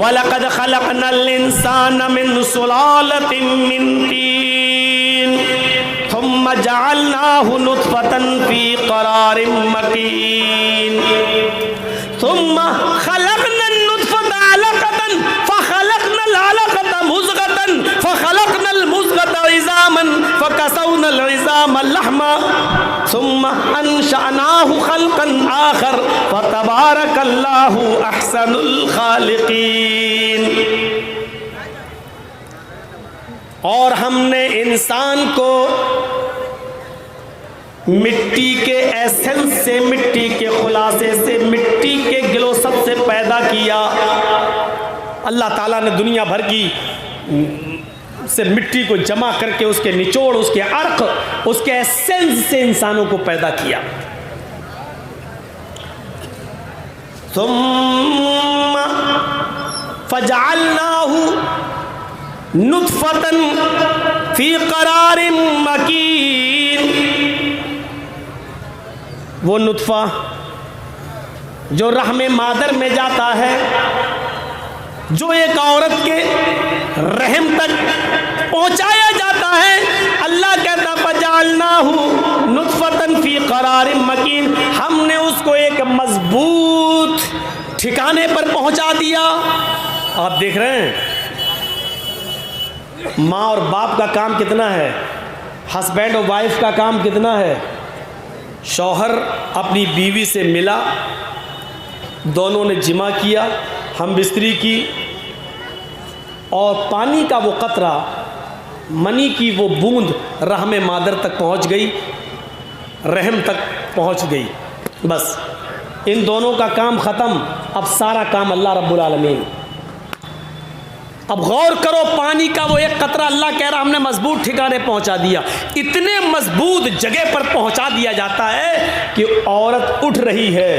وَلَقَدْ خَلَقْنَا الْإِنسَانَ مِنْ سُلَالَةٍ مِّن طِينٍ ثُمَّ جَعَلْنَاهُ نُطْفَةً فِي قَرَارٍ مَّكِينٍ ثُمَّ خَلَقْنَا النُّطْفَةَ عَلَقَةً فَخَلَقْنَا الْعَلَقَةَ مُضْغَةً فَخَلَقْنَا الْمُضْغَةَ عِظَامًا فَكَسَوْنَا الْعِظَامَ لَحْمًا ثُمَّ أَنشَأْنَاهُ خَلْقًا آخَرَ فَتَبَارَكَ اللَّهُ أَحْسَنُ الْخَالِقِينَ۔ اور ہم نے انسان کو مٹی کے ایسنس سے، مٹی کے خلاصے سے، مٹی کے گلوسب سے پیدا کیا۔ اللہ تعالیٰ نے دنیا بھر کی سے مٹی کو جمع کر کے اس کے نچوڑ، اس کے عرق، اس کے ایسنس سے انسانوں کو پیدا کیا۔ ثم فجعلناه نطفة فی قرار مکین، وہ نطفہ جو رحم مادر میں جاتا ہے، جو ایک عورت کے رحم تک پہنچایا جاتا ہے، اللہ کہتا فجعلناہ نطفة فی قرار مکین، ہم نے اس کو ایک مضبوط ٹھکانے پر پہنچا دیا۔ آپ دیکھ رہے ہیں ماں اور باپ کا کام کتنا ہے، ہسبینڈ اور وائف کا کام کتنا ہے۔ شوہر اپنی بیوی سے ملا، دونوں نے جمع کیا، ہم بستری کی، اور پانی کا وہ قطرہ، منی کی وہ بوند رحم مادر تک پہنچ گئی، رحم تک پہنچ گئی، بس ان دونوں کا کام ختم۔ اب سارا کام اللہ رب العالمین۔ اب غور کرو، پانی کا وہ ایک قطرہ اللہ کہہ رہا ہم نے مضبوط ٹھکانے پہنچا دیا، اتنے مضبوط جگہ پر پہنچا دیا جاتا ہے کہ عورت اٹھ رہی ہے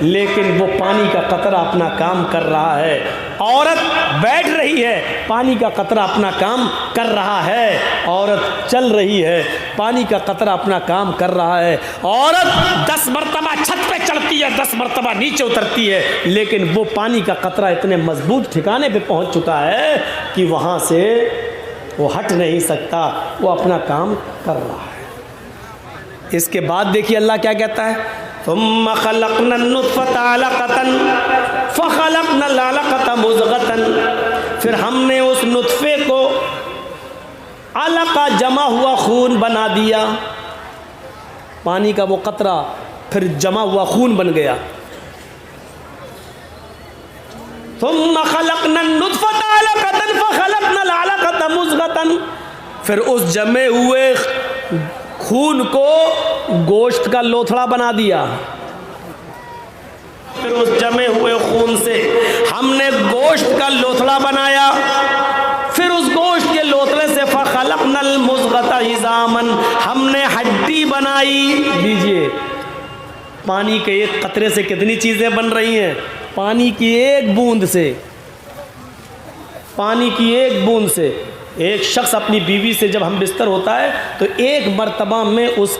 لیکن وہ پانی کا قطرہ اپنا کام کر رہا ہے، عورت بیٹھ رہی ہے پانی کا قطرہ اپنا کام کر رہا ہے، عورت چل رہی ہے پانی کا قطرہ اپنا کام کر رہا ہے، عورت 10 مرتبہ چھت پہ چڑھتی ہے، 10 مرتبہ نیچے اترتی ہے، لیکن وہ پانی کا قطرہ اتنے مضبوط ٹھکانے پہ پہنچ چکا ہے کہ وہاں سے وہ ہٹ نہیں سکتا، وہ اپنا کام کر رہا ہے۔ اس کے بعد دیکھیے اللہ کیا کہتا ہے، ثم خلقنا النطفة علقة فخلقنا العلقة مضغة، پھر ہم نے اس نطفے کو علقہ جمع ہوا خون بنا دیا، پانی کا وہ قطرہ پھر جمع ہوا خون بن گیا۔ ثم خلقنا النطفة علقة فخلقنا العلقة مضغة، پھر اس جمے ہوئے خون کو گوشت کا لوتھڑا بنا دیا، پھر اس جمے ہوئے خون سے ہم نے گوشت کا لوتھڑا بنایا، پھر اس گوشت کے لوتھڑے سے فخلقنا المضغة عظاما، ہم نے ہڈی بنائی۔ دیجئے پانی کے ایک قطرے سے کتنی چیزیں بن رہی ہیں، پانی کی ایک بوند سے، پانی کی ایک بوند سے۔ ایک شخص اپنی بیوی سے جب ہم بستر ہوتا ہے تو ایک مرتبہ میں اس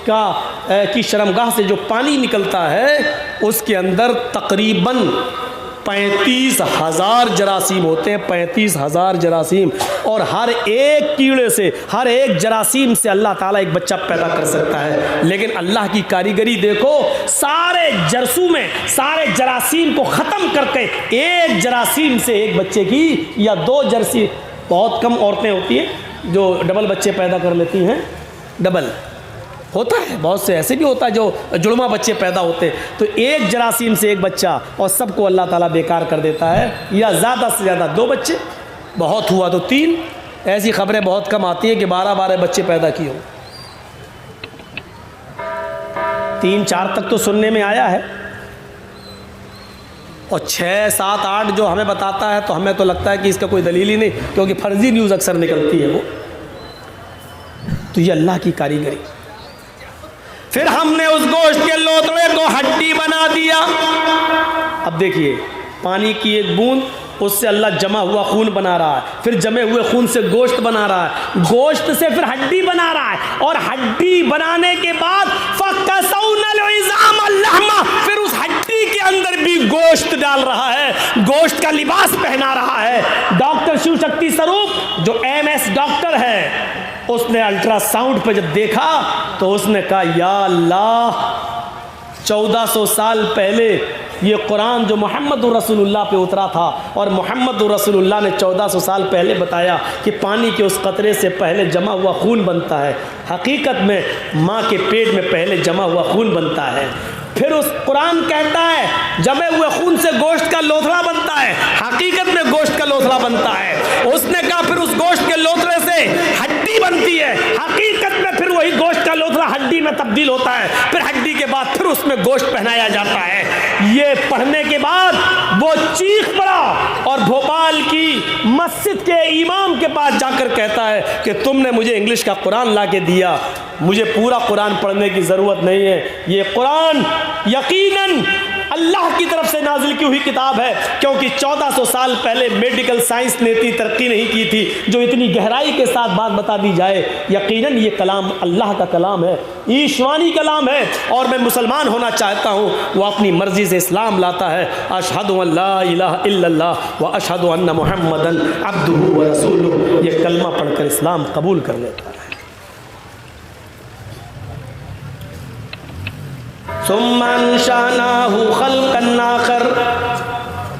کی شرمگاہ سے جو پانی نکلتا ہے اس کے اندر تقریباً 35,000 جراثیم ہوتے ہیں، 35,000 جراثیم، اور ہر ایک کیڑے سے، ہر ایک جراثیم سے اللہ تعالیٰ ایک بچہ پیدا کر سکتا ہے۔ لیکن اللہ کی کاریگری دیکھو، سارے جرثومے میں سارے جراثیم کو ختم کر کے ایک جراثیم سے ایک بچے کی یا 2 جراثیم، بہت کم عورتیں ہوتی ہیں جو ڈبل بچے پیدا کر لیتی ہیں، ڈبل ہوتا ہے، بہت سے ایسے بھی ہوتا ہے جو جڑواں بچے پیدا ہوتے، تو ایک جراثیم سے ایک بچہ اور سب کو اللہ تعالیٰ بیکار کر دیتا ہے، یا زیادہ سے زیادہ 2 بچے، بہت ہوا تو 3، ایسی خبریں بہت کم آتی ہیں کہ 12 بچے پیدا کیے ہوں، 3-4 تک تو سننے میں آیا ہے، اور 6, 7, 8 جو ہمیں بتاتا ہے تو ہمیں تو لگتا ہے کہ اس کا کوئی دلیل ہی نہیں، کیونکہ فرضی نیوز اکثر نکلتی ہے وہ۔ تو یہ اللہ کی کاریگری۔ پھر ہم نے اس گوشت کے لوتھڑے کو ہڈی بنا دیا۔ اب دیکھیے پانی کی ایک بوند، اس سے اللہ جمع ہوا خون بنا رہا ہے، پھر جمے ہوئے خون سے گوشت بنا رہا ہے، گوشت سے پھر ہڈی بنا رہا ہے، اور ہڈی بنانے کے بعد فَكَسَوْنَا الْعِظَامَ اللَّحْمَ، پھر اس ہڈی کے کے اندر بھی گوشت ڈال رہا ہے، گوشت کا لباس پہنا رہا ہے۔ ڈاکٹر شیو شکتی سروپ جو MS ڈاکٹر ہے، اس نے الٹرا ساؤنڈ پہ جب دیکھا تو اس نے کہا یا اللہ، 1400 سال پہلے یہ قرآن جو محمد رسول اللہ پہ اترا تھا، اور محمد رسول اللہ نے 1400 سال پہلے بتایا کہ پانی کے اس قطرے سے پہلے جمع ہوا خون بنتا ہے، حقیقت میں ماں کے پیٹ میں پہلے جمع ہوا خون بنتا ہے۔ پھر اس قرآن کہتا ہے جمے ہوئے خون سے گوشت کا لوتھڑا بنتا ہے، حقیقت میں گوشت کا لوتھڑا بنتا ہے۔ اس نے کہا پھر اس گوشت کے لوتھڑے سے ہڈی بنتی ہے، حقیقت میں پھر وہی گوشت کا لوتھڑا ہڈی میں تبدیل ہوتا ہے، پھر ہڈی کے بعد پھر اس میں گوشت پہنایا جاتا ہے۔ یہ پڑھنے کے بعد وہ چیخ پڑا اور بھوپال کی مسجد کے امام کے پاس جا کر کہتا ہے کہ تم نے مجھے انگلش کا قرآن لا کے دیا، مجھے پورا قرآن پڑھنے کی ضرورت نہیں ہے، یہ قرآن یقیناً اللہ کی طرف سے نازل کی ہوئی کتاب ہے، کیونکہ 1400 سال پہلے میڈیکل سائنس نے اتنی ترقی نہیں کی تھی جو اتنی گہرائی کے ساتھ بات بتا دی جائے۔ یقیناً یہ کلام اللہ کا کلام ہے، ایشوانی کلام ہے، اور میں مسلمان ہونا چاہتا ہوں، وہ اپنی مرضی سے اسلام لاتا ہے۔ اشہد ان لا الہ الا اللہ و اشہد ان محمدًا عبدہ و رسولہ، یہ کلمہ پڑھ کر اسلام قبول کر لیتا ہے۔ ثم انشأناہ خلقا آخر،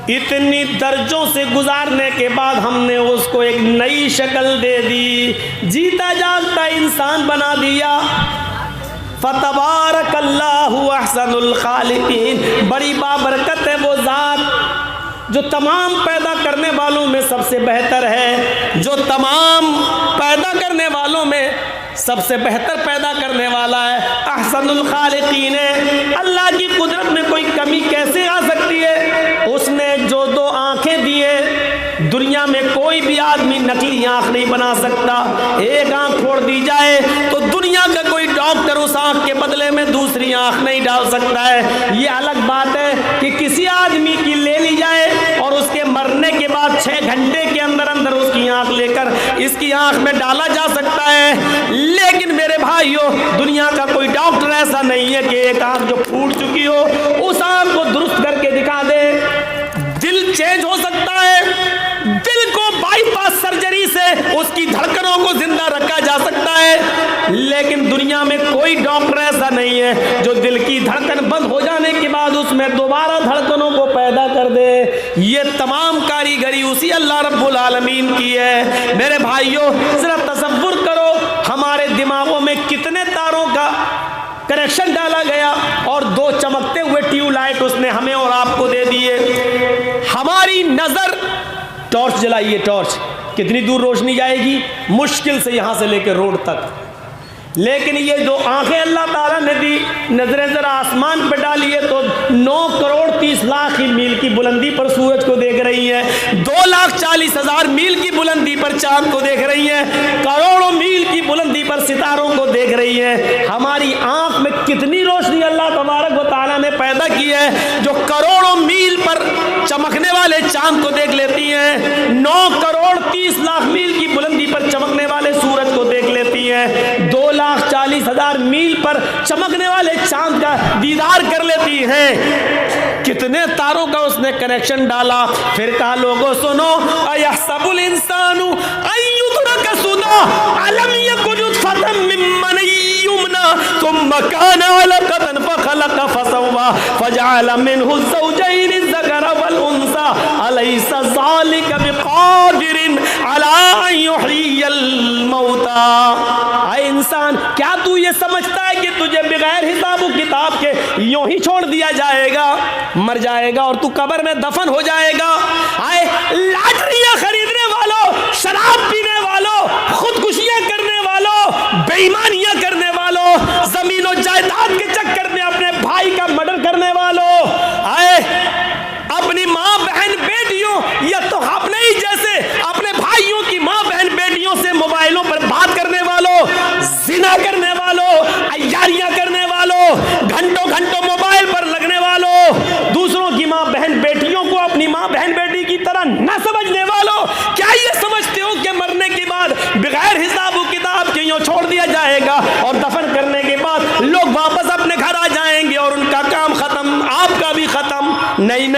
اتنی درجوں سے گزارنے کے بعد ہم نے اس کو ایک نئی شکل دے دی، جیتا جاگتا انسان بنا دیا۔ فتبارک اللہ احسن الخالقین، بڑی بابرکت ہے وہ ذات جو تمام پیدا کرنے والوں میں سب سے بہتر ہے، جو تمام پیدا کرنے والوں میں سب سے بہتر پیدا کرنے والا ہے، احسن الخالقین ہے۔ اللہ کی قدرت میں کوئی کمی کیسے آ سکتی ہے؟ اس نے جو دو آنکھیں دیے، دنیا میں کوئی بھی آدمی نقلی آنکھ نہیں بنا سکتا۔ ایک آنکھ پھوڑ دی جائے تو دنیا کا کوئی ڈاکٹر اس آنکھ کے بدلے میں دوسری آنکھ نہیں ڈال سکتا ہے۔ یہ الگ بات ہے کہ کسی آدمی کی لے لی جائے اور اس کے مرنے کے بعد 6 گھنٹے کے اندر اندر اس کی آنکھ لے کر اس کی آنکھ میں ڈالا جا سکتا ہے، لیکن میرے بھائیوں دنیا کا کوئی ڈاکٹر ایسا نہیں ہے کہ ایک آنکھ جو پھوٹ چکی ہو اس آنکھ کو درست کر کے دکھا دے۔ دل چینج ہو سکتا ہے، دل کو بائی پاس سرجری سے اس کی دھڑکنوں کو زندہ رکھا جا سکتا ہے، لیکن دنیا میں کوئی ڈاکٹر ایسا نہیں ہے جو دل کی دھڑکن بند ہو جانے کے بعد اس میں دوبارہ دھڑکنوں کو پیدا کر دے۔ یہ تمام کاریگری اسی اللہ رب العالمین کی ہے۔ میرے بھائیوں ذرا تصور کرو ہمارے دماغوں میں کتنے تاروں کا کنیکشن ڈالا گیا اور 2 چمکتے ہوئے ٹیوب لائٹ اس نے ہمیں اور آپ کو دے دیے۔ ہماری نظر، ٹارچ جلائیے، ٹارچ کتنی دور روشنی جائے گی؟ مشکل سے یہاں سے لے کے روڈ تک، لیکن یہ جو آنکھیں اللہ تعالیٰ نے دی، نظریں ذرا آسمان پہ ڈالیے تو 9 کروڑ 30 لاکھ میل کی بلندی پر سورج کو دیکھ رہی ہیں، 2,40,000 میل کی بلندی پر چاند کو دیکھ رہی ہیں، کروڑوں میل کی بلندی پر ستاروں کو دیکھ رہی ہیں۔ ہماری آنکھ میں کتنی روشنی اللہ تبارک و تعالیٰ نے پیدا کی ہے جو کروڑوں میل پر چمکنے والے چاند کو دیکھ لیتی ہیں، 9 کروڑ 30 لاکھ میل کی بلندی پر چمکنے والے سورج کو دیکھ لیتی ہیں، 2,40,000 میل پر چمکنے والے چاند کا دیدار کر لیتی ہیں۔ کتنے تاروں کا اس نے کنیکشن ڈالا۔ پھر کہا لوگوں سنو، ایحسب الانسان ان یترک سدی الم یک نطفۃ من منی یمنی ثم کان علقۃ فخلق فسوی فجعل منه الزوجین الذکر والانثی الیس ذلک بقادر علی ان یحیی الموتی۔ اے انسان، کیا تو یہ سمجھتا ہے کہ تجھے بغیر حساب و کتاب کے یوں ہی چھوڑ دیا جائے گا؟ مر جائے گا اور تو قبر میں دفن ہو جائے گا۔ آئے لاٹریاں خریدنے والوں، شراب پینے والوں، خودکشیاں کرنے والوں، بے ایمانیاں کرنے والوں، زمین و جائیداد کے چکر میں اپنے بھائی کا مرڈر کرنے والوں، آئے اپنی ماں بہن بیٹیوں یا تو اپنے ہی جیسے اپنے بھائیوں کی ماں بہن بیٹیوں سے موبائلوں پر بات کرنے والوں، زنا کرنے والوں، عیاریاں کرنے والوں، گھنٹوں گھنٹوں موبائل پر لگنے والوں، دوسروں کی ماں بہن بیٹیوں کو اپنی ماں بہن بیٹی کی طرح نہ سمجھنے والوں، کیا یہ سمجھتے ہو کہ مرنے کے بعد بغیر حساب و کتاب کے یوں چھوڑ دیا جائے گا اور دفن کرنے کے بعد لوگ واپس اپنے گھر آ جائیں گے اور ان کا کام ختم، آپ کا بھی ختم؟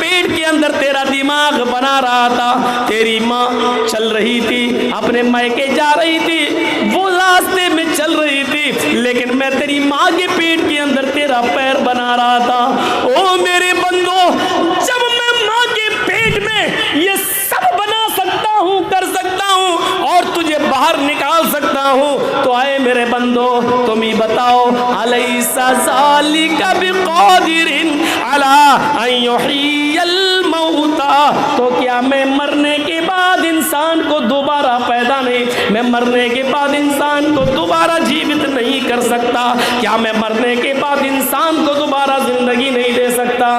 پیٹ کے اندر تیرا دماغ بنا رہا تھا. تیری ماں چل رہی تھی, اپنے مائکے جا رہی تھی, وہ راستے میں چل رہی تھی, لیکن میں تیری ماں کے پیٹ کے اندر تیرا پیر بنا رہا تھا. او میرے بندو, جب میں ماں کے پیٹ میں یہ سب بنا سکتا ہوں, کر سکتا ہوں اور تجھے باہر نکال سکتا ہوں, تو آئے میرے بندو تم ہی بتاؤ, الیس ذالک بقادر علی ان یحیی الموتى, تو کیا میں مرنے کے بعد انسان کو دوبارہ پیدا نہیں, میں مرنے کے بعد انسان کو دوبارہ جیوت نہیں کر سکتا؟ کیا میں مرنے کے بعد انسان کو دوبارہ زندگی نہیں دے سکتا؟